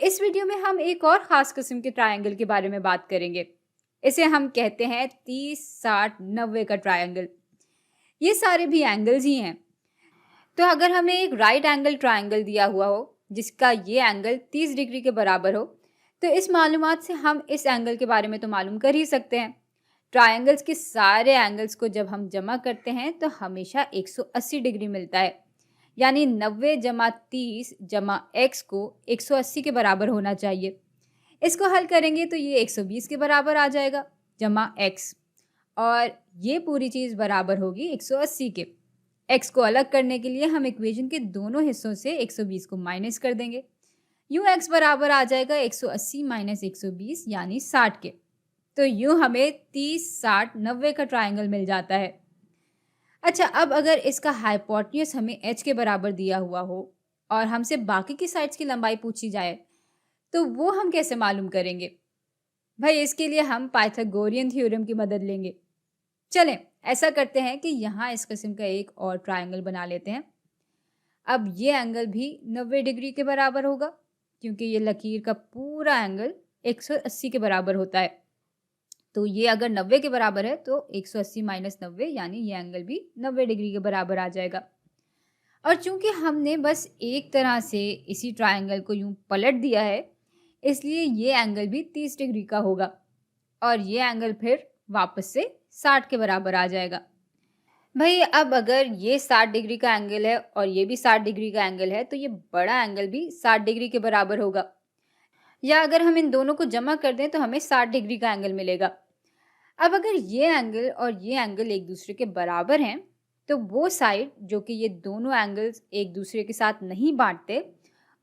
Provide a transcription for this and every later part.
इस वीडियो में हम एक और ख़ास किस्म के ट्रायंगल के बारे में बात करेंगे। इसे हम कहते हैं 30, 60, 90 का ट्रायंगल। ये सारे भी एंगल्स ही हैं। तो अगर हमें एक राइट एंगल ट्रायंगल दिया हुआ हो, जिसका ये एंगल 30 डिग्री के बराबर हो, तो इस मालूमात से हम इस एंगल के बारे में तो मालूम कर ही सकते हैं। ट्रायंगल्स के सारे एंगल्स को जब हम जमा करते हैं तो हमेशा 180 डिग्री मिलता है। यानी 90 जमा 30 जमा x को 180 के बराबर होना चाहिए। इसको हल करेंगे तो ये 120 के बराबर आ जाएगा जमा x, और ये पूरी चीज़ बराबर होगी 180 के। x को अलग करने के लिए हम इक्वेशन के दोनों हिस्सों से 120 को माइनस कर देंगे। यूँ x बराबर आ जाएगा 180 माइनस 120 यानी 60 के। तो यूँ हमें 30, 60, 90 का ट्रायंगल मिल जाता है। अच्छा, अब अगर इसका हाइपोटेन्यूज हमें h के बराबर दिया हुआ हो और हमसे बाकी की साइड्स की लंबाई पूछी जाए, तो वो हम कैसे मालूम करेंगे? भाई, इसके लिए हम पाइथागोरियन थ्योरम की मदद लेंगे। चलें, ऐसा करते हैं कि यहाँ इस किस्म का एक और ट्रायंगल बना लेते हैं। अब ये एंगल भी 90 डिग्री के बराबर होगा, क्योंकि ये लकीर का पूरा एंगल 180 के बराबर होता है। तो ये अगर 90 के बराबर है तो 180 माइनस 90 यानी ये एंगल भी 90 डिग्री के बराबर आ जाएगा। और चूंकि हमने बस एक तरह से इसी ट्रायंगल को यूं पलट दिया है, इसलिए ये एंगल भी 30 डिग्री का होगा और ये एंगल फिर वापस से 60 के बराबर आ जाएगा। भाई, अब अगर ये 60 डिग्री का एंगल है और ये भी 60 डिग्री का एंगल है, तो ये बड़ा एंगल भी 60 डिग्री के बराबर होगा। या अगर हम इन दोनों को जमा कर दें तो हमें 60 डिग्री का एंगल मिलेगा। अब अगर ये एंगल और ये एंगल एक दूसरे के बराबर हैं, तो वो साइड जो कि ये दोनों एंगल्स एक दूसरे के साथ नहीं बांटते,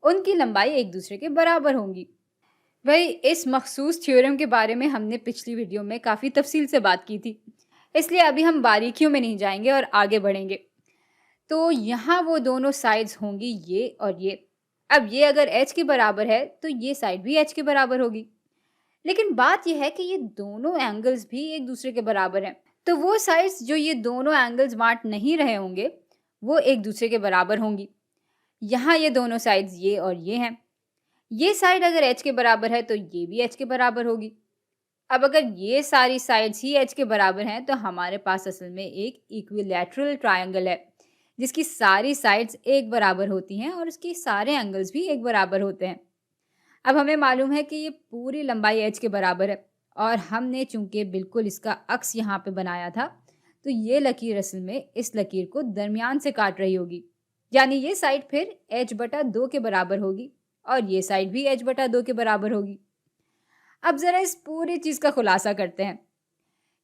उनकी लंबाई एक दूसरे के बराबर होंगी। भाई, इस मखसूस थ्योरम के बारे में हमने पिछली वीडियो में काफ़ी तफसील से बात की थी, इसलिए अभी हम बारीकियों में नहीं जाएंगे और आगे बढ़ेंगे। तो यहाँ वो दोनों साइड्स होंगी ये और ये। अब ये अगर h के बराबर है तो ये साइड भी h के बराबर होगी। लेकिन बात यह है कि ये दोनों एंगल्स भी एक दूसरे के बराबर हैं, तो वो साइड्स जो ये दोनों एंगल्स बांट नहीं रहे होंगे, वो एक दूसरे के बराबर होंगी। यहाँ ये दोनों साइड्स ये और ये हैं। ये साइड अगर h के बराबर है तो ये भी h के बराबर होगी। अब अगर ये सारी साइड्स ही h के बराबर हैं, तो हमारे पास असल में एक इक्विलैटरल ट्रायंगल है, जिसकी सारी साइड्स एक बराबर होती हैं और उसके सारे एंगल्स भी एक बराबर होते हैं। अब हमें मालूम है कि ये पूरी लंबाई h के बराबर है और हमने चूंकि बिल्कुल इसका अक्स यहाँ पे बनाया था, तो ये लकीर असल में इस लकीर को दरमियान से काट रही होगी। यानी ये साइड फिर h/2 के बराबर होगी और ये साइड भी h/2 के बराबर होगी। अब ज़रा इस पूरी चीज़ का खुलासा करते हैं।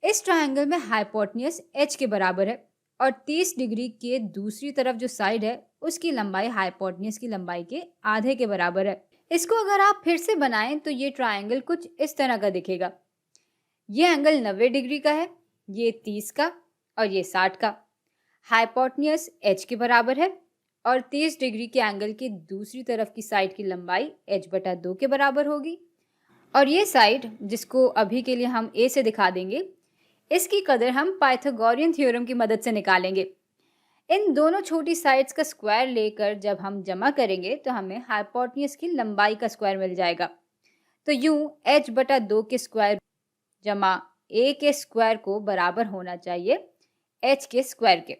इस ट्रायंगल में हाइपोटेन्यूज h के बराबर है और 30 डिग्री के दूसरी तरफ जो साइड है उसकी लंबाई हाइपोटेन्यूज की लंबाई के आधे के बराबर है। इसको अगर आप फिर से बनाएं तो ये ट्रायंगल कुछ इस तरह का दिखेगा। ये एंगल 90 डिग्री का है, ये 30 का और ये 60 का। हाइपोटेन्यूज h के बराबर है और 30 डिग्री के एंगल की दूसरी तरफ की साइड की लंबाई h/2 के बराबर होगी। और ये साइड, जिसको अभी के लिए हम a से दिखा देंगे, इसकी कदर हम पाइथागोरियन थ्योरम की मदद से निकालेंगे। इन दोनों छोटी साइड्स का स्क्वायर लेकर जब हम जमा करेंगे तो हमें हाइपोटेन्यूज की लंबाई का स्क्वायर मिल जाएगा। तो यूं h/2 के स्क्वायर जमा a के स्क्वायर को बराबर होना चाहिए h के स्क्वायर के।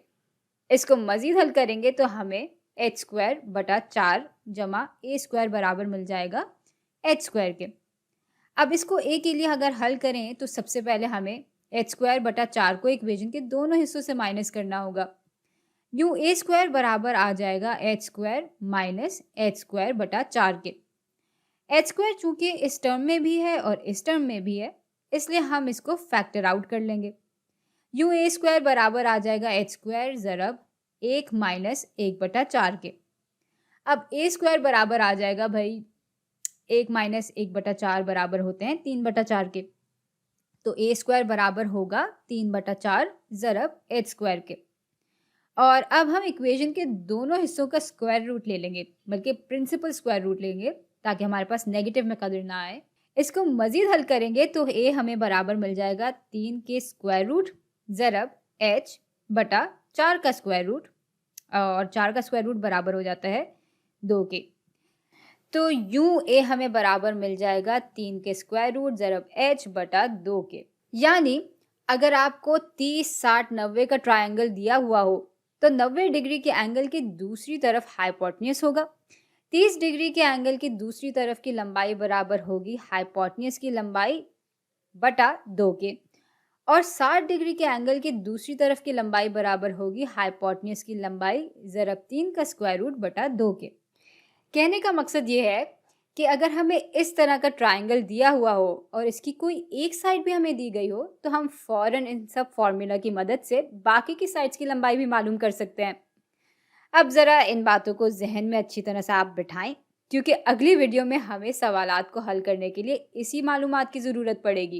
इसको मज़ीद हल करेंगे तो हमें h²/4 जमा a स्क्वायर बराबर मिल जाएगा h स्क्वायर के। अब इसको a के लिए अगर हल करें तो सबसे पहले हमें h²/4 को इक्वेशन के दोनों हिस्सों से माइनस करना होगा। यूँ a² बराबर आ जाएगा h² माइनस h²/4 के। h² चूँकि इस टर्म में भी है और इस टर्म में भी है, इसलिए हम इसको फैक्टर आउट कर लेंगे। यूँ a² बराबर आ जाएगा h² ज़रब 1 माइनस 1/4 के। अब a² बराबर आ जाएगा भाई 1 माइनस 1/4 बराबर होते हैं 3/4 के। तो a² बराबर होगा 3/4 ज़रब h² के। और अब हम इक्वेशन के दोनों हिस्सों का स्क्वायर रूट ले लेंगे, बल्कि प्रिंसिपल स्क्वायर रूट लेंगे, ताकि हमारे पास नेगेटिव में कदर ना आए। इसको मज़ीद हल करेंगे तो a हमें बराबर मिल जाएगा 3 के स्क्वायर रूट ज़रब h/4 का स्क्वायर रूट, और 4 का स्क्वायर रूट बराबर हो जाता है 2 के। तो यूं ए हमें बराबर मिल जाएगा 3 के स्क्वायर रूट ज़रब h बटा 2 के। यानी अगर आपको 30, 60, 90 का ट्रायंगल दिया हुआ हो तो 90 डिग्री के एंगल की दूसरी तरफ हाइपोटेन्यूज होगा। 30 डिग्री के एंगल की दूसरी तरफ की लंबाई बराबर होगी हाइपोटेन्यूज की लंबाई बटा 2 के, और 60 डिग्री के एंगल की दूसरी तरफ की लंबाई बराबर होगी हाइपोटेन्यूज की लंबाई ज़रब 3 का स्क्वायर रूट बटा 2 के। कहने का मकसद ये है कि अगर हमें इस तरह का ट्रायंगल दिया हुआ हो और इसकी कोई एक साइड भी हमें दी गई हो तो हम फौरन इन सब फॉर्मूला की मदद से बाकी की साइड्स की लंबाई भी मालूम कर सकते हैं। अब ज़रा इन बातों को जहन में अच्छी तरह से आप बिठाएं, क्योंकि अगली वीडियो में हमें सवालात को हल करने के लिए इसी मालूमात की ज़रूरत पड़ेगी।